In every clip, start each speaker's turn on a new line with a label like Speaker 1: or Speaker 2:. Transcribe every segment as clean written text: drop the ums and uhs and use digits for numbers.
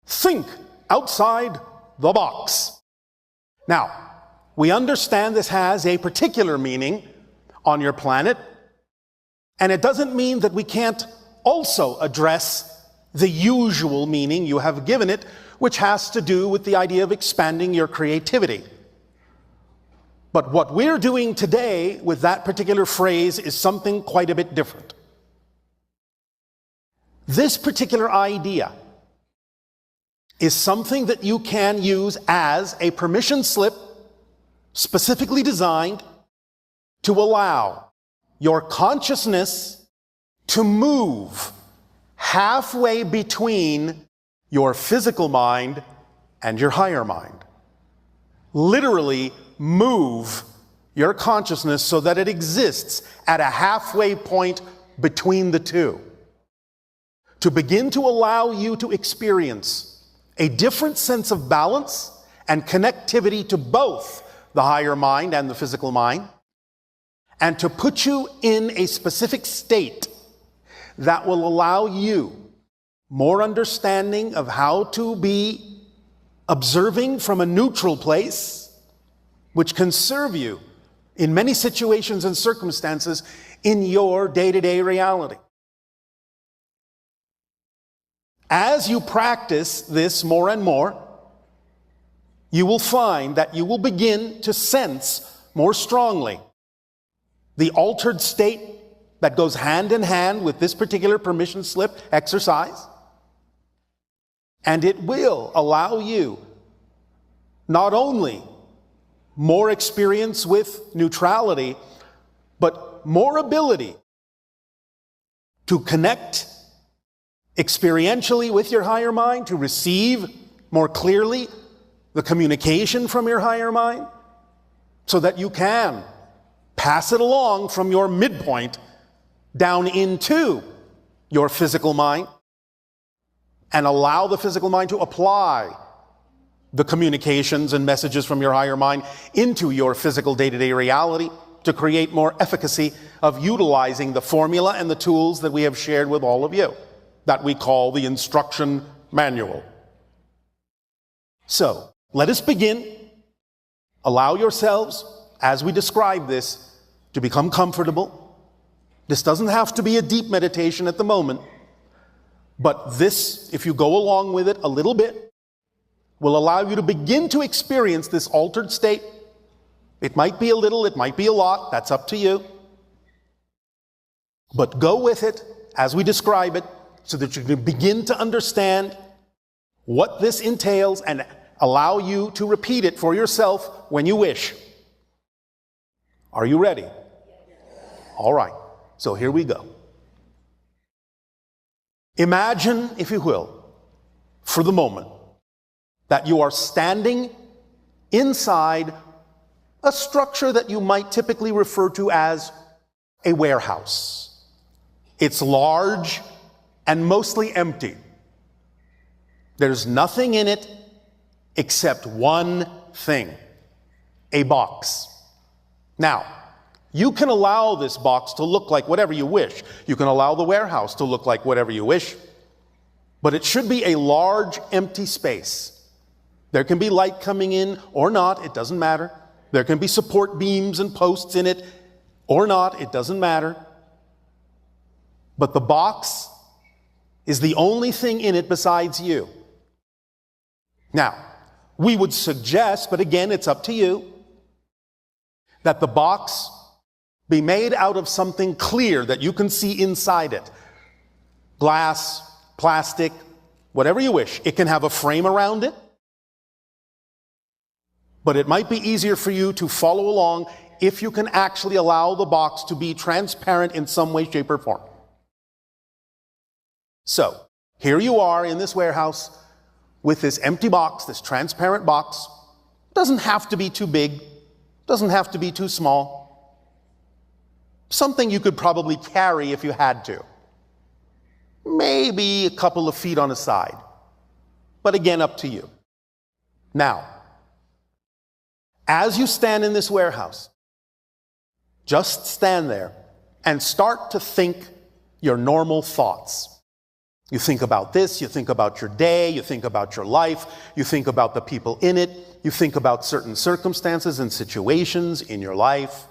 Speaker 1: Think outside the box. Now, we understand this has a particular meaning on your planet, and it doesn't mean that we can't also address the usual meaning you have given it, which has to do with the idea of expanding your creativity. But what we're doing today with that particular phrase is something quite a bit different. This particular idea is something that you can use as a permission slip specifically designed to allow your consciousness to move halfway between your physical mind and your higher mind. Literally move your consciousness so that it exists at a halfway point between the two. To begin to allow you to experience a different sense of balance and connectivity to both the higher mind and the physical mind, and to put you in a specific state that will allow you more understanding of how to be observing from a neutral place, which can serve you in many situations and circumstances in your day-to-day reality. As you practice this more and more, you will find that you will begin to sense more strongly the altered state that goes hand in hand with this particular permission slip exercise. And it will allow you not only more experience with neutrality, but more ability to connect experientially with your higher mind, to receive more clearly the communication from your higher mind, so that you can pass it along from your midpoint down into your physical mind and allow the physical mind to apply the communications and messages from your higher mind into your physical day-to-day reality to create more efficacy of utilizing the formula and the tools that we have shared with all of you, that we call the instruction manual. So, let us begin. Allow yourselves, as we describe this, to become comfortable. This doesn't have to be a deep meditation at the moment, but this, if you go along with it a little bit, will allow you to begin to experience this altered state. It might be a little, it might be a lot, that's up to you. But go with it as we describe it so that you can begin to understand what this entails and allow you to repeat it for yourself when you wish. Are you ready? All right, so here we go. Imagine, if you will, for the moment, that you are standing inside a structure that you might typically refer to as a warehouse. It's large and mostly empty. There's nothing in it except one thing, a box. Now, you can allow this box to look like whatever you wish. You can allow the warehouse to look like whatever you wish, but it should be a large, empty space. There can be light coming in or not, it doesn't matter. There can be support beams and posts in it or not, it doesn't matter. But the box is the only thing in it besides you. Now, we would suggest, but again, it's up to you, that the box be made out of something clear that you can see inside it. Glass, plastic, whatever you wish. It can have a frame around it, but it might be easier for you to follow along if you can actually allow the box to be transparent in some way, shape, or form. So, here you are in this warehouse with this empty box, this transparent box. Doesn't have to be too big, doesn't have to be too small. Something you could probably carry if you had to. Maybe a couple of feet on a side. But again, up to you. Now, as you stand in this warehouse, just stand there and start to think your normal thoughts. You think about this, you think about your day, you think about your life, you think about the people in it, you think about certain circumstances and situations in your life.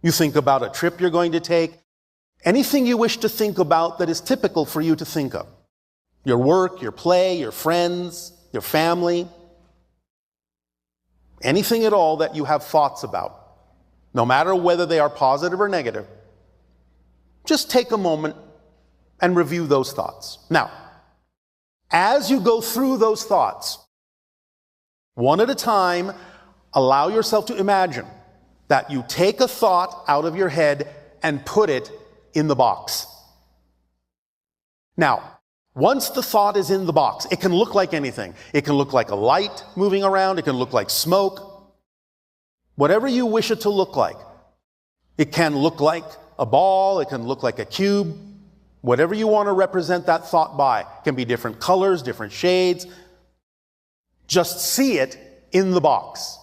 Speaker 1: You think about a trip you're going to take. Anything you wish to think about that is typical for you to think of. Your work, your play, your friends, your family. Anything at all that you have thoughts about, no matter whether they are positive or negative. Just take a moment and review those thoughts. Now, as you go through those thoughts, one at a time, allow yourself to imagine that you take a thought out of your head and put it in the box. Now, once the thought is in the box, it can look like anything. It can look like a light moving around. It can look like smoke. Whatever you wish it to look like. It can look like a ball. It can look like a cube. Whatever you want to represent that thought by. It can be different colors, different shades. Just see it in the box.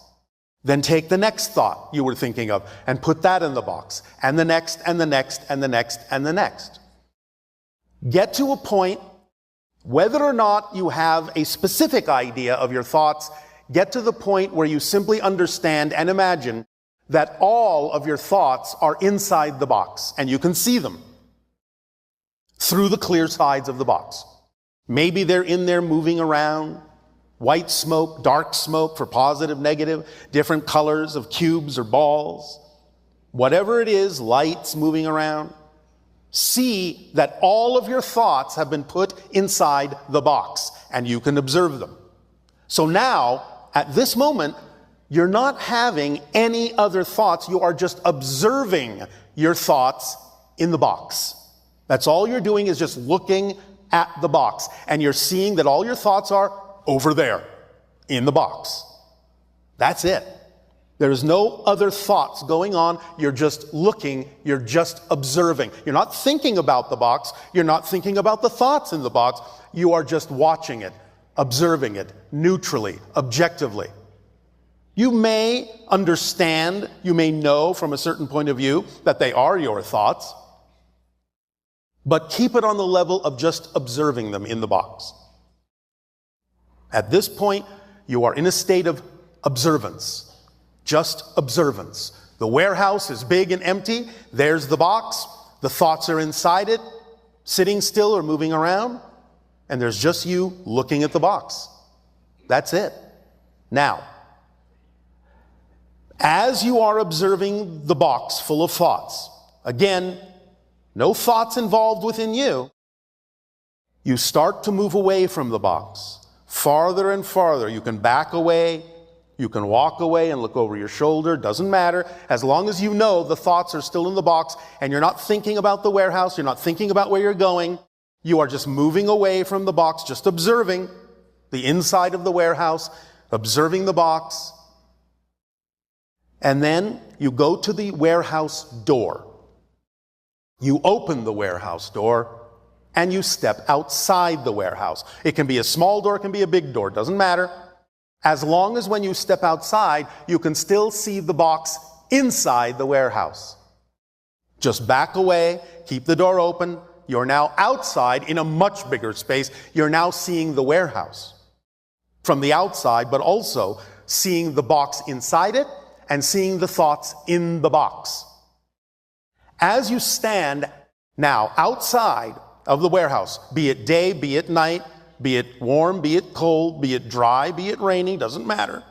Speaker 1: Then take the next thought you were thinking of and put that in the box. And the next, and the next, and the next, and the next. Get to a point, whether or not you have a specific idea of your thoughts, get to the point where you simply understand and imagine that all of your thoughts are inside the box and you can see them through the clear sides of the box. Maybe they're in there moving around, white smoke, dark smoke for positive, negative, different colors of cubes or balls. Whatever it is, lights moving around. See that all of your thoughts have been put inside the box and you can observe them. So now, at this moment, you're not having any other thoughts. You are just observing your thoughts in the box. That's all you're doing is just looking at the box. And you're seeing that all your thoughts are over there in the box. That's it. There's no other thoughts going on. You're just looking. You're just observing. You're not thinking about the box. You're not thinking about the thoughts in the box. You are just watching it, observing it, neutrally, objectively. You may understand, you may know from a certain point of view that they are your thoughts, but keep it on the level of just observing them in the box. At this point, you are in a state of observance, just observance. The warehouse is big and empty. There's the box. The thoughts are inside it, sitting still or moving around, and there's just you looking at the box. That's it. Now, as you are observing the box full of thoughts, again, no thoughts involved within you, you start to move away from the box, farther and farther. You can back away, you can walk away and look over your shoulder, doesn't matter. As long as you know the thoughts are still in the box and you're not thinking about the warehouse, you're not thinking about where you're going, you are just moving away from the box, just observing the inside of the warehouse, observing the box. And then you go to the warehouse door. You open the warehouse door and you step outside the warehouse. It can be a small door, it can be a big door, doesn't matter. As long as when you step outside, you can still see the box inside the warehouse. Just back away, keep the door open. You're now outside in a much bigger space. You're now seeing the warehouse from the outside, but also seeing the box inside it and seeing the thoughts in the box. As you stand now outside of the warehouse, be it day, be it night, be it warm, be it cold, be it dry, be it raining, doesn't matter.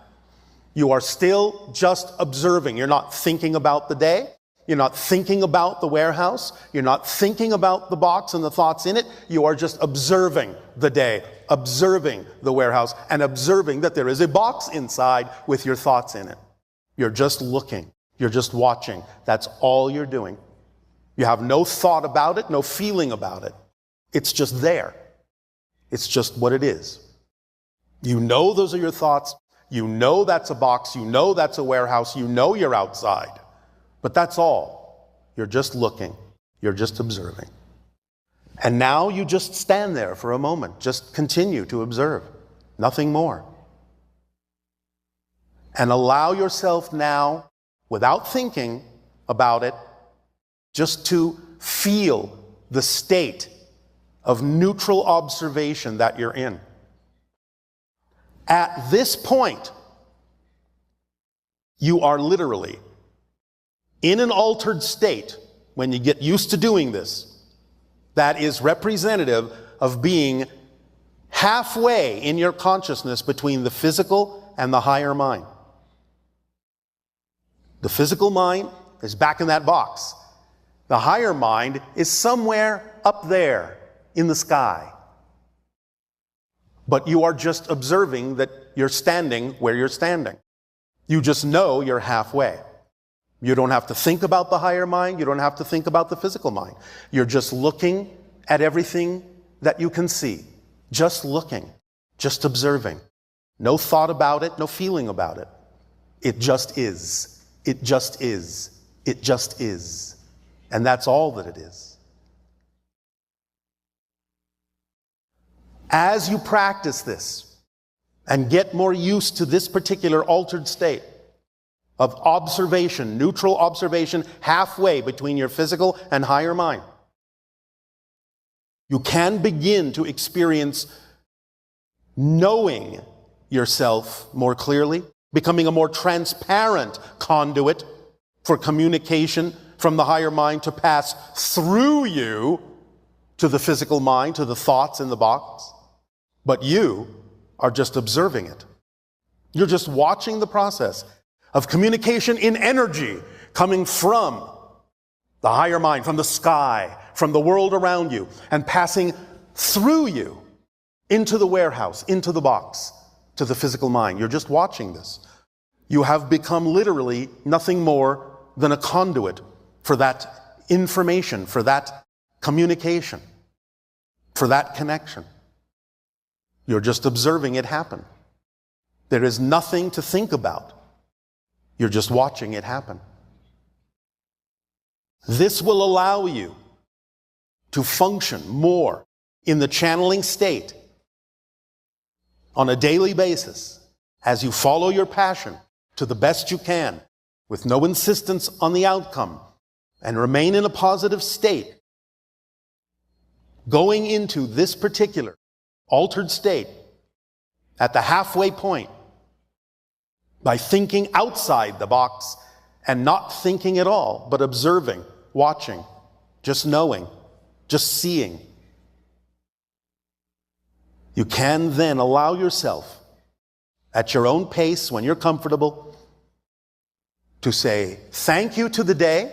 Speaker 1: You are still just observing. You're not thinking about the day. You're not thinking about the warehouse. You're not thinking about the box and the thoughts in it. You are just observing the day, observing the warehouse, and observing that there is a box inside with your thoughts in it. You're just looking. You're just watching. That's all you're doing. You have no thought about it, no feeling about it. It's just there. It's just what it is. You know those are your thoughts. You know that's a box. You know that's a warehouse. You know you're outside. But that's all. You're just looking. You're just observing. And now you just stand there for a moment. Just continue to observe. Nothing more. And allow yourself now, without thinking about it, just to feel the state of neutral observation that you're in. At this point, you are literally in an altered state when you get used to doing this that is representative of being halfway in your consciousness between the physical and the higher mind. The physical mind is back in that box. The higher mind is somewhere up there in the sky. But you are just observing that you're standing where you're standing. You just know you're halfway. You don't have to think about the higher mind. You don't have to think about the physical mind. You're just looking at everything that you can see. Just looking, just observing. No thought about it, no feeling about it. It just is. It just is. It just is. And that's all that it is. As you practice this and get more used to this particular altered state of observation, neutral observation, halfway between your physical and higher mind, you can begin to experience knowing yourself more clearly, becoming a more transparent conduit for communication from the higher mind to pass through you to the physical mind, to the thoughts in the box. But you are just observing it. You're just watching the process of communication in energy coming from the higher mind, from the sky, from the world around you, and passing through you into the warehouse, into the box, to the physical mind. You're just watching this. You have become literally nothing more than a conduit for that information, for that communication, for that connection. You're just observing it happen. There is nothing to think about. You're just watching it happen. This will allow you to function more in the channeling state on a daily basis as you follow your passion to the best you can with no insistence on the outcome and remain in a positive state. Going into this particular altered state at the halfway point by thinking outside the box and not thinking at all, but observing, watching, just knowing, just seeing. You can then allow yourself at your own pace when you're comfortable to say thank you to the day,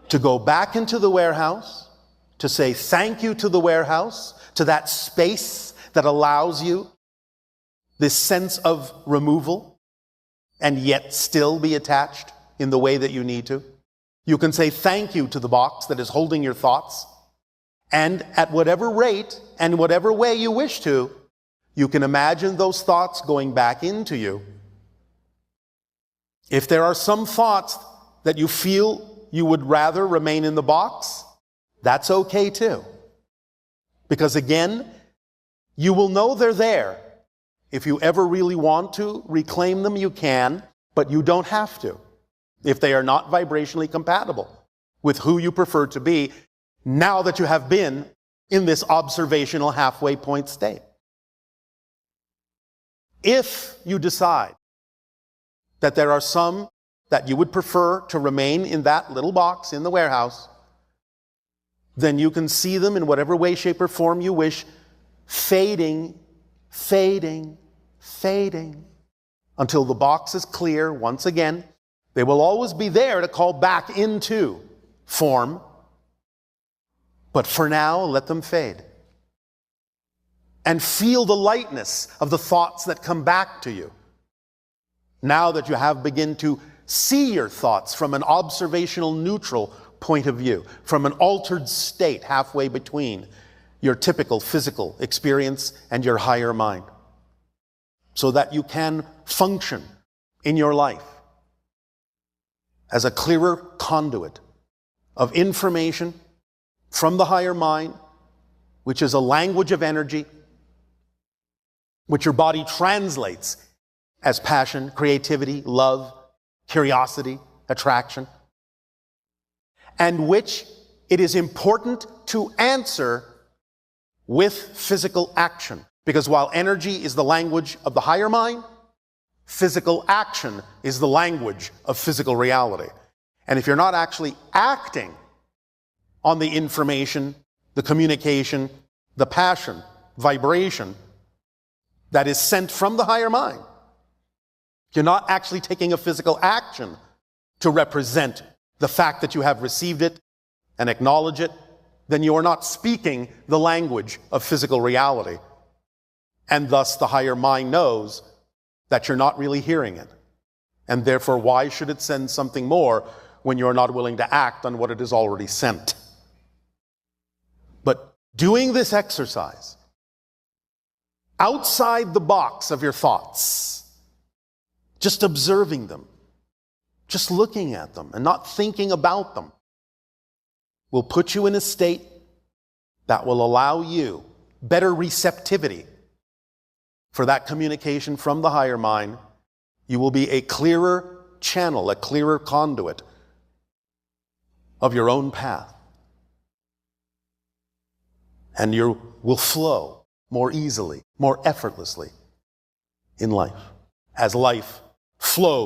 Speaker 1: to go back into the warehouse, to say thank you to the warehouse, to that space that allows you this sense of removal and yet still be attached in the way that you need to. You can say thank you to the box that is holding your thoughts, and at whatever rate and whatever way you wish to, you can imagine those thoughts going back into you. If there are some thoughts that you feel you would rather remain in the box, that's okay too. Because again, you will know they're there. If you ever really want to reclaim them, you can, but you don't have to if they are not vibrationally compatible with who you prefer to be now that you have been in this observational halfway point state. If you decide that there are some that you would prefer to remain in that little box in the warehouse, then you can see them in whatever way, shape, or form you wish, fading, fading, fading, until the box is clear once again. They will always be there to call back into form, but for now, let them fade. And feel the lightness of the thoughts that come back to you. Now that you have begun to see your thoughts from an observational neutral point of view, from an altered state halfway between your typical physical experience and your higher mind, so that you can function in your life as a clearer conduit of information from the higher mind, which is a language of energy, which your body translates as passion, creativity, love, curiosity, attraction, and which it is important to answer with physical action. Because while energy is the language of the higher mind, physical action is the language of physical reality. And if you're not actually acting on the information, the communication, the passion, vibration that is sent from the higher mind, you're not actually taking a physical action to represent the fact that you have received it and acknowledge it, then you are not speaking the language of physical reality. And thus the higher mind knows that you're not really hearing it. And therefore, why should it send something more when you're not willing to act on what it has already sent? But doing this exercise outside the box of your thoughts, just observing them, just looking at them and not thinking about them, will put you in a state that will allow you better receptivity for that communication from the higher mind. You will be a clearer channel, a clearer conduit of your own path. And you will flow more easily, more effortlessly in life, as life flows